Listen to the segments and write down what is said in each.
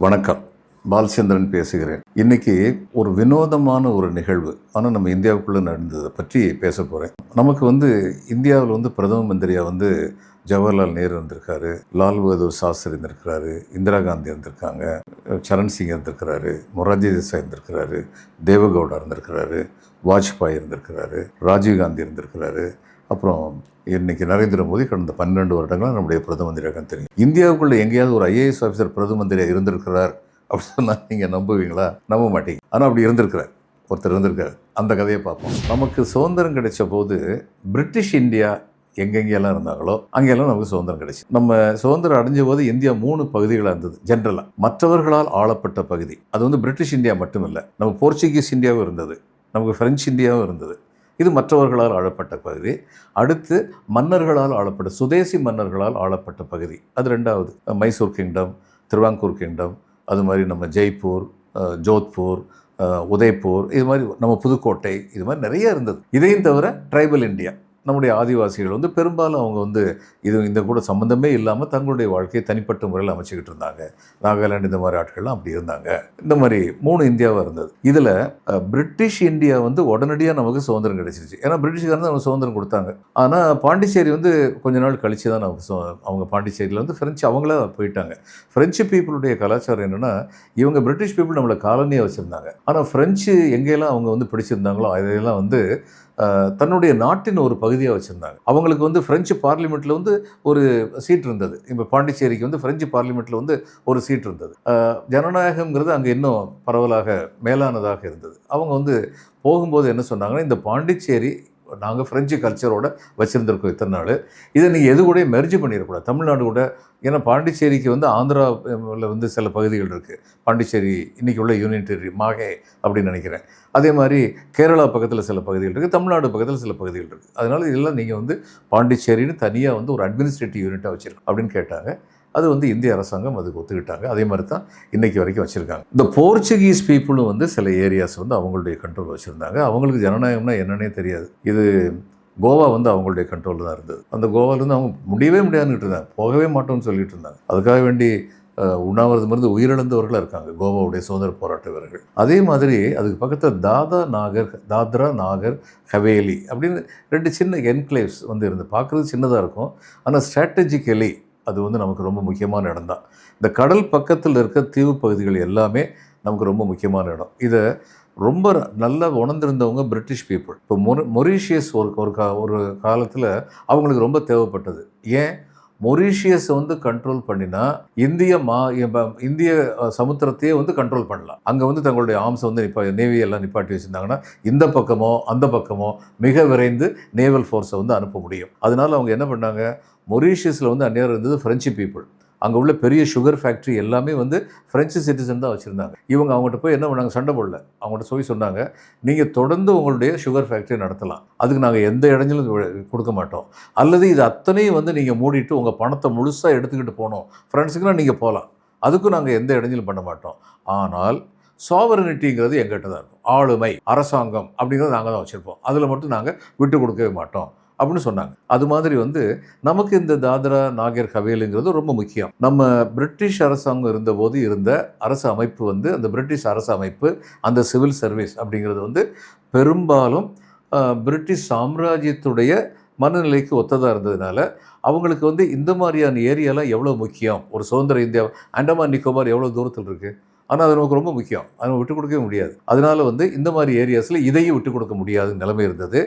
வணக்கம். பாலச்சந்திரன் பேசுகிறேன். இன்னைக்கு ஒரு வினோதமான ஒரு நிகழ்வு, ஆனால் நம்ம இந்தியாவுக்குள்ளே நடந்ததை பற்றி பேச போகிறேன். நமக்கு இந்தியாவில் பிரதம மந்திரியாக ஜவஹர்லால் நேரு இருந்திருக்காரு, லால் பகதூர் சாஸ்திரி இருந்திருக்கிறாரு, இந்திரா காந்தி இருந்திருக்காங்க, சரண் சிங் இருந்திருக்கிறாரு, மொரார்ஜி தேசாய் இருந்திருக்கிறாரு, தேவகவுடா இருந்திருக்கிறாரு, வாஜ்பாய் இருந்திருக்கிறாரு, ராஜீவ்காந்தி இருந்திருக்கிறாரு. அப்புறம் இன்னைக்கு நரேந்திர மோடி கடந்த 12 வருடங்களாக நம்முடைய பிரதம மந்திரியாக தெரியும். இந்தியாவுக்குள்ள எங்கேயாவது ஒரு ஐஏஎஸ் ஆஃபீஸர் பிரதம மந்திரியாக இருந்திருக்கிறார் அப்படின்னு சொன்னால் நீங்கள் நம்புவீங்களா? நம்ப மாட்டீங்க. ஆனால் அப்படி இருந்திருக்கிறார், ஒருத்தர் இருந்திருக்காரு. அந்த கதையை பார்ப்போம். நமக்கு சுதந்திரம் கிடைச்ச போது பிரிட்டிஷ் இந்தியா எங்கெங்கெல்லாம் இருந்தாங்களோ அங்கெல்லாம் நமக்கு சுதந்திரம் கிடைச்சி. நம்ம சுதந்திரம் அடைஞ்ச போது இந்தியா 3 பகுதிகளாக இருந்தது. ஜென்ரலாக மற்றவர்களால் ஆளப்பட்ட பகுதி, அது பிரிட்டிஷ் இந்தியா மட்டும் இல்லை, நம்ம போர்ச்சுகீஸ் இந்தியாவும் இருந்தது, நமக்கு பிரெஞ்சு இந்தியாவும் இருந்தது. இது மற்றவர்களால் ஆளப்பட்ட பகுதி. அடுத்து மன்னர்களால் ஆளப்பட்ட, சுதேசி மன்னர்களால் ஆளப்பட்ட பகுதி, அது 2வது. மைசூர் கிங்டம், திருவாங்கூர் கிங்டம், அது மாதிரி நம்ம ஜெய்ப்பூர், ஜோத்பூர், உதய்பூர், இது மாதிரி நம்ம புதுக்கோட்டை, இது மாதிரி நிறைய இருந்தது. இதையும் தவிர ட்ரைபல் இந்தியா, நம்முடைய ஆதிவாசிகள் பெரும்பாலும் அவங்க இந்த கூட சம்மந்தமே இல்லாமல் தங்களுடைய வாழ்க்கையை தனிப்பட்ட முறையில் அமைச்சிக்கிட்டு இருந்தாங்க. நாகாலாந்து இந்த மாதிரி ஆட்கள்லாம் அப்படி இருந்தாங்க. இந்த மாதிரி 3 இந்தியாவாக இருந்தது. இதில் பிரிட்டிஷ் இந்தியா உடனடியாக நமக்கு சுதந்திரம் கிடைச்சிருச்சு. ஏன்னா பிரிட்டிஷ்காரன் நமக்கு சுதந்திரம் கொடுத்தாங்க. ஆனால் பாண்டிச்சேரி கொஞ்ச நாள் கழிச்சு தான் நமக்கு அவங்க பாண்டிச்சேரியில் ஃப்ரெஞ்சு அவங்களே போயிட்டாங்க. ஃப்ரெஞ்சு பீப்புளுடைய கலாச்சாரம் என்னென்னா, இவங்க பிரிட்டிஷ் பீப்புள் நம்மளை காலனியாக வச்சுருந்தாங்க. ஆனால் ஃப்ரெஞ்சு எங்கேயெல்லாம் அவங்க பிடிச்சிருந்தாங்களோ அதையெல்லாம் தன்னுடைய நாட்டின் ஒரு பகுதியாக வச்சுருந்தாங்க. அவங்களுக்கு ஃப்ரெஞ்சு பார்லிமெண்ட்டில் ஒரு சீட் இருந்தது. இப்போ பாண்டிச்சேரிக்கு ஃப்ரெஞ்சு பார்லிமெண்ட்டில் ஒரு சீட் இருந்தது. ஜனநாயகங்கிறது அங்கே இன்னும் பரவலாக மேலானதாக இருந்தது. அவங்க போகும்போது என்ன சொன்னாங்கன்னா, இந்த பாண்டிச்சேரி நாங்கள் ஃப்ரெஞ்சு கல்ச்சரோடு வச்சுருந்துருக்கோம் இத்தனை நாள், இதை நீங்கள் எது கூட மெர்ஜ் பண்ணிடக்கூடாது தமிழ்நாடு கூட. ஏன்னா பாண்டிச்சேரிக்கு ஆந்திராவில் சில பகுதிகள் இருக்குது. பாண்டிச்சேரி இன்றைக்கி உள்ள யூனியன் டெரிட்டரி மாஹே அப்படின்னு நினைக்கிறேன். அதே மாதிரி கேரளா பக்கத்தில் சில பகுதிகள் இருக்குது, தமிழ்நாடு பக்கத்தில் சில பகுதிகள் இருக்குது. அதனால் இதெல்லாம் நீங்கள் பாண்டிச்சேரின்னு தனியாக ஒரு அட்மினிஸ்ட்ரேட்டிவ் யூனிட்டாக வச்சுருக்கோம் அப்படின்னு கேட்டாங்க. அது இந்திய அரசாங்கம் அதுக்கு ஒத்துக்கிட்டாங்க. அதே மாதிரி தான் இன்றைக்கி வரைக்கும் வச்சுருக்காங்க. இந்த போர்ச்சுகீஸ் பீப்புளும் சில ஏரியாஸ் அவங்களுடைய கண்ட்ரோல் வச்சுருந்தாங்க. அவங்களுக்கு ஜனநாயகம்னா என்னன்னே தெரியாது. இது கோவா அவங்களுடைய கண்ட்ரோலில் தான் இருந்தது. அந்த கோவாலேருந்து அவங்க முடியவே முடியாதுன்னுட்டு இருந்தாங்க, போகவே மாட்டோம்னு சொல்லிட்டு இருந்தாங்க. அதுக்காக வேண்டி உண்ணாவிரதமிருந்து உயிரிழந்தவர்களாக இருக்காங்க கோவாவுடைய சுதந்திர போராட்ட வீரர்கள். அதே மாதிரி அதுக்கு பக்கத்தில் தாத்ரா நாகர் ஹவேலி அப்படின்னு 2 சின்ன என்க்ளேவ்ஸ் இருந்து பார்க்குறது சின்னதாக இருக்கும். ஆனால் ஸ்ட்ராட்டஜிக்கலி அது நமக்கு ரொம்ப முக்கியமான இடம் தான். இந்த கடல் பக்கத்தில் இருக்க தீவு பகுதிகள் எல்லாமே நமக்கு ரொம்ப முக்கியமான இடம். இதை ரொம்ப நல்லா உணர்ந்திருந்தவங்க பிரிட்டிஷ் பீப்புள். இப்போ மொரீஷியஸ் ஒரு காலத்தில் அவங்களுக்கு ரொம்ப தேவைப்பட்டது. ஏன்? மொரீஷியஸை கண்ட்ரோல் பண்ணினா இந்திய சமுத்திரத்தையே கண்ட்ரோல் பண்ணலாம். அங்கே தங்களுடைய ஆர்ம்ஸை நேவியெல்லாம் நிப்பாட்டி வச்சுருந்தாங்கன்னா இந்த பக்கமோ அந்த பக்கமோ மிக விரைந்து நேவல் ஃபோர்ஸை அனுப்ப முடியும். அதனால அவங்க என்ன பண்ணாங்க, மொரீஷியஸில் அந்நேரம் இருந்தது ஃப்ரெஞ்சு பீப்புள். அங்கே உள்ள பெரிய சுகர் ஃபேக்ட்ரி எல்லாமே ஃப்ரெஞ்சு சிட்டிசன் தான் வச்சுருந்தாங்க. அவங்ககிட்ட போய் என்ன பண்ணாங்க, சண்டை போடல. அவங்கள்ட்ட சொல்லி சொன்னாங்க, நீங்கள் தொடர்ந்து உங்களுடைய சுகர் ஃபேக்ட்ரி நடத்தலாம், அதுக்கு நாங்கள் எந்த இடைஞ்சலும் கொடுக்க மாட்டோம். அல்லது இது அத்தனையும் நீங்கள் மூடிட்டு உங்கள் பணத்தை முழுசாக எடுத்துக்கிட்டு போகணும், ஃப்ரெண்ட்ஸுக்குலாம் நீங்கள் போகலாம், அதுக்கும் நாங்கள் எந்த இடைஞ்சலும் பண்ண மாட்டோம். ஆனால் சாவரனிட்டிங்கிறது எங்கிட்ட தான் இருக்கும். ஆளுமை, அரசாங்கம் அப்படிங்கிறது நாங்கள் தான் வச்சுருப்போம், அதில் மட்டும் நாங்கள் விட்டு கொடுக்கவே மாட்டோம் அப்படின்னு சொன்னாங்க. அது மாதிரி நமக்கு இந்த தாத்ரா நாகர் ஹவேலிங்கிறது ரொம்ப முக்கியம். நம்ம பிரிட்டிஷ் அரசாங்கம் இருந்தபோது இருந்த அரசு அமைப்பு அந்த பிரிட்டிஷ் அரசு அமைப்பு, அந்த சிவில் சர்வீஸ் அப்படிங்கிறது பெரும்பாலும் பிரிட்டிஷ் சாம்ராஜ்யத்துடைய மனநிலைக்கு ஒத்ததாக இருந்ததுனால அவங்களுக்கு இந்த மாதிரியான ஏரியாலாம் எவ்வளோ முக்கியம். ஒரு சுதந்திர இந்தியா, அண்டமான் நிக்கோபார் எவ்வளோ தூரத்தில் இருக்குது, ஆனால் அது நமக்கு ரொம்ப முக்கியம், அதை விட்டு கொடுக்கவே முடியாது. அதனால் இந்த மாதிரி ஏரியாஸில் இதையும் விட்டு கொடுக்க முடியாத நிலைமை இருந்தது.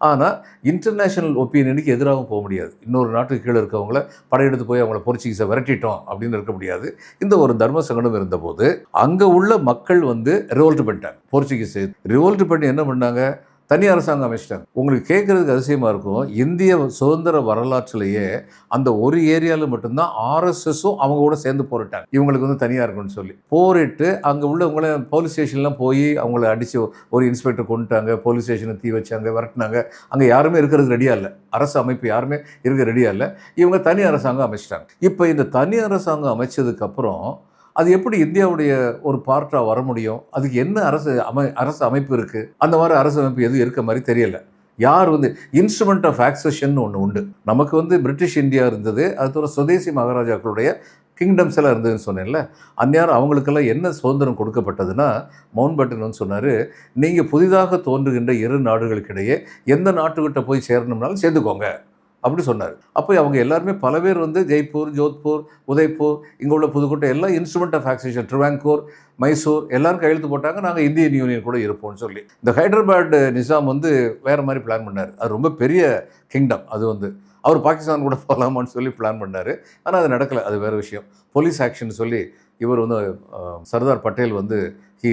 ஆனால் இன்டர்நேஷ்னல் ஒப்பீனியனுக்கு எதிராகவும் போக முடியாது. இன்னொரு நாட்டுக்கு கீழே இருக்கவங்கள படையெடுத்து போய் அவங்கள போர்ச்சுகீஸை விரட்டிட்டோம் அப்படின்னு இருக்க முடியாது. இந்த ஒரு தர்ம சங்கடம் இருந்தபோது அங்கே உள்ள மக்கள் ரிவோல்ட் பண்ணிட்டாங்க. போர்ச்சுகீஸ் ரிவோல்ட் பண்ணி என்ன பண்ணாங்க, தனி அரசாங்கம் அமைச்சிட்டாங்க. உங்களுக்கு கேட்குறதுக்கு அதிசயமாக இருக்கும், இந்திய சுதந்திர வரலாற்றிலேயே அந்த ஒரு ஏரியாவில் மட்டும்தான் ஆர்எஸ்எஸும் அவங்க கூட சேர்ந்து போரிட்டாங்க. இவங்களுக்கு தனியாக இருக்குன்னு சொல்லி போரிட்டு அங்கே உள்ளவங்கள போலீஸ் ஸ்டேஷன்லாம் போய் அவங்கள அடித்து ஒரு இன்ஸ்பெக்டர் கொண்டுட்டாங்க, போலீஸ் ஸ்டேஷனை தீ வச்சாங்க, விரட்டினாங்க. அங்கே யாருமே இருக்கிறதுக்கு ரெடியாக இல்லை, அரசு அமைப்பு யாருமே இருக்க ரெடியாக இல்லை. இவங்க தனி அரசாங்கம் அமைச்சிட்டாங்க. இப்போ இந்த தனி அரசாங்கம் அமைச்சதுக்கப்புறம் அது எப்படி இந்தியாவுடைய ஒரு பார்ட்டாக வர முடியும்? அதுக்கு என்ன அரசு அமைப்பு இருக்குது? அந்த மாதிரி அரசு அமைப்பு எதுவும் இருக்க மாதிரி தெரியல. யார் இன்ஸ்ட்ருமெண்ட் ஆஃப் ஆக்சஷன் ஒன்று உண்டு. நமக்கு பிரிட்டிஷ் இந்தியா இருந்தது, அது தவிர சுதேசி மகாராஜாக்களுடைய கிங்டம்ஸ் எல்லாம் இருந்ததுன்னு சொன்னேன்ல. அந்நேரம் அவங்களுக்கெல்லாம் என்ன சுதந்திரம் கொடுக்கப்பட்டதுன்னா, மவுண்ட் பேட்டன் வந்து சொன்னார், நீங்கள் புதிதாக தோன்றுகின்ற 2 நாடுகளுக்கிடையே எந்த நாட்டுக்கிட்ட போய் சேரணும்னாலும் சேர்ந்துக்கோங்க அப்படி சொன்னார். அப்போ அவங்க எல்லாருமே பல பேர் வந்து ஜெய்ப்பூர், ஜோத்பூர், உதய்பூர், இங்கே உள்ள புதுக்கோட்டை எல்லாம் instrument of accession, Travancore, Mysore எல்லாரும் கையெழுத்து போட்டாங்க. நாங்கள் இந்தியன் யூனியன் கூட இருப்போம்னு சொல்லி. இந்த ஹைதராபாத் நிசாம் வந்து வேறு மாதிரி பிளான் பண்ணார். அது ரொம்ப பெரிய கிங்டம். அது வந்து அவர் பாகிஸ்தான் கூட போகலாமான்னு சொல்லி பிளான் பண்ணார். ஆனால் அது நடக்கலை. அது வேறு விஷயம். போலீஸ் ஆக்ஷன் சொல்லி இவர் வந்து சர்தார் பட்டேல் வந்து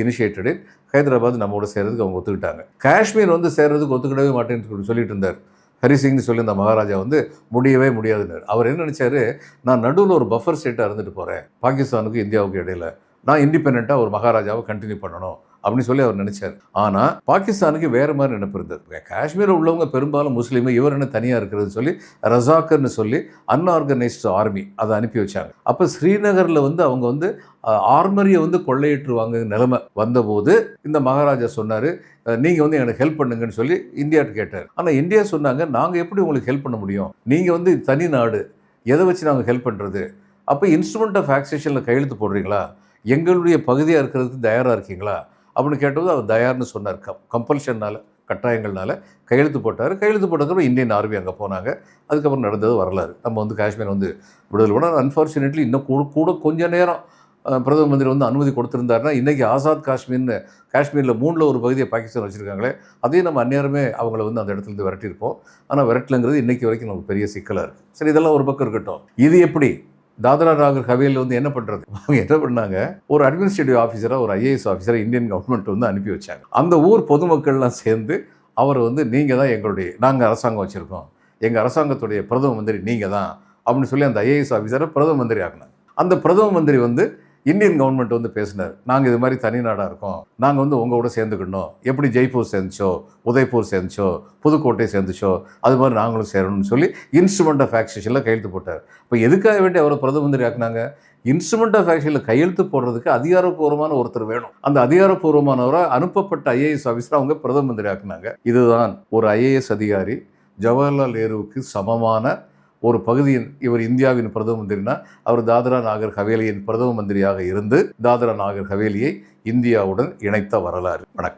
இனிஷியேட்டடு. ஹைதராபாத் நம்மோட சேர்றதுக்கு அவங்க ஒத்துக்கிட்டாங்க. காஷ்மீர் வந்து சேர்றதுக்கு ஒத்துக்கிடவே மாட்டேன்னு சொல்லிட்டு இருந்தார். ஹரிசிங்னு சொல்லி இந்த மகாராஜா வந்து முடியவே முடியாதுன்னார். அவர் என்ன நினச்சாரு, நான் நடுவில் ஒரு பஃபர் ஸ்டேட்டாக இருந்துட்டு போகிறேன் பாகிஸ்தானுக்கும் இந்தியாவுக்கும் இடையில, நான் இண்டிபெண்ட்டாக ஒரு மகாராஜாவை கண்டினியூ பண்ணணும் அப்படின்னு சொல்லி அவர் நினைச்சார். ஆனால் பாகிஸ்தானுக்கு வேறு மாதிரி நினைப்பு இருந்தது. காஷ்மீரில் உள்ளவங்க பெரும்பாலும் முஸ்லீம், இவர் என்ன தனியாக இருக்கிறது சொல்லி ரசாக்கர்னு சொல்லி அன்ஆர்கனைஸ்டு ஆர்மி அதை அனுப்பி வச்சாங்க. அப்போ ஸ்ரீநகரில் வந்து அவங்க வந்து ஆர்மரியை வந்து கொள்ளையிட்டுருவாங்க நிலைமை வந்தபோது இந்த மகாராஜா சொன்னார், நீங்கள் வந்து எனக்கு ஹெல்ப் பண்ணுங்கன்னு சொல்லி இந்தியாட்ட கேட்டார். ஆனால் இந்தியா சொன்னாங்க, நாங்கள் எப்படி உங்களுக்கு ஹெல்ப் பண்ண முடியும், நீங்கள் வந்து தனி நாடு, எதை வச்சு நாங்கள் ஹெல்ப் பண்ணுறது? அப்போ இன்ஸ்ட்ருமெண்ட் ஆஃப் ஆக்சேஷனில் கையெழுத்து போடுறீங்களா, எங்களுடைய பகுதியாக இருக்கிறதுக்கு தயாராக இருக்கீங்களா அப்படின்னு கேட்டபோது அவர் தயார்னு சொன்னார். கம்பல்ஷனால், கட்டாயங்கள்னால கையெழுத்து போட்டார். கையெழுத்து போட்டதுக்கப்புறம் இந்தியன் ஆர்மி அங்கே போனாங்க. அதுக்கப்புறம் நடந்தது வரலாறு. நம்ம வந்து காஷ்மீர் வந்து விடுதலை பண்ணால் அன்ஃபார்ச்சுனேட்லி இன்னும் கூட கொஞ்சம் நேரம் பிரதம மந்திரி வந்து அனுமதி கொடுத்துருந்தாருன்னா இன்றைக்கி ஆசாத் காஷ்மீர்னு காஷ்மீரில் 3ல் ஒரு பகுதியை பாகிஸ்தான் வச்சுருக்காங்களே, அதையும் நம்ம அந்நேரமே அவங்கள வந்து அந்த இடத்துலேருந்து விரட்டியிருப்போம். ஆனால் விரட்டலைங்கிறது இன்றைக்கி வரைக்கும் நமக்கு பெரிய சிக்கலாக இருக்குது. சரி, இதெல்லாம் ஒரு பக்கம் இருக்கட்டும். இது எப்படி தாத்ரா நாகர் ஹவேலியில் வந்து என்ன பண்ணுறது? அவங்க என்ன பண்ணாங்க, ஒரு அட்மினிஸ்ட்ரேட்டிவ் ஆஃபீஸராக, ஒரு ஐஏஎஸ் ஆஃபீஸராக இந்தியன் கவர்மெண்ட் வந்து அனுப்பி வச்சாங்க. அந்த ஊர் பொதுமக்கள்லாம் சேர்ந்து அவர் வந்து நீங்கள் தான் நாங்கள் அரசாங்கம் வச்சுருக்கோம், எங்கள் அரசாங்கத்துடைய பிரதம மந்திரி நீங்கள் தான் அப்படின்னு சொல்லி அந்த ஐஏஎஸ் ஆஃபீஸரை பிரதம மந்திரி ஆக்கினாங்க. அந்த பிரதம மந்திரி வந்து இந்தியன் கவர்மெண்ட் வந்து பேசினார், நாங்கள் இது மாதிரி தனி நாடாக இருக்கோம், நாங்கள் வந்து உங்கள் கூட சேர்ந்துக்கணும், எப்படி ஜெய்ப்பூர் சேர்ந்துச்சோ, உதய்பூர் சேர்ந்துச்சோ, புதுக்கோட்டை சேர்ந்துச்சோ, அது மாதிரி நாங்களும் சேரணும்னு சொல்லி இன்ஸ்ட்ருமெண்ட் ஆஃப் ஆக்சேஷனில் கையெழுத்து போட்டார். இப்போ எதுக்காக வேண்டி அவரை பிரதம மந்திரி ஆக்குனாங்க? இன்ஸ்ட்ருமெண்ட் ஆஃப் ஆக்சேஷனில் கையெழுத்து போடுறதுக்கு அதிகாரப்பூர்வமான ஒருத்தர் வேணும். அந்த அதிகாரப்பூர்வமானவராக அனுப்பப்பட்ட ஐஏஎஸ் ஆஃபீஸர் அவங்க பிரதம மந்திரி ஆக்குனாங்க. இதுதான் ஒரு ஐஏஎஸ் அதிகாரி ஜவஹர்லால் நேருவுக்கு சமமான ஒரு பகுதியின் இவர் இந்தியாவின் பிரதம மந்திரினா அவர் தாத்ரா நாகர் ஹவேலியின் பிரதம மந்திரியாக இருந்து தாத்ரா நாகர் ஹவேலியை இந்தியாவுடன் இணைத்த வரலாறு. வணக்கம்.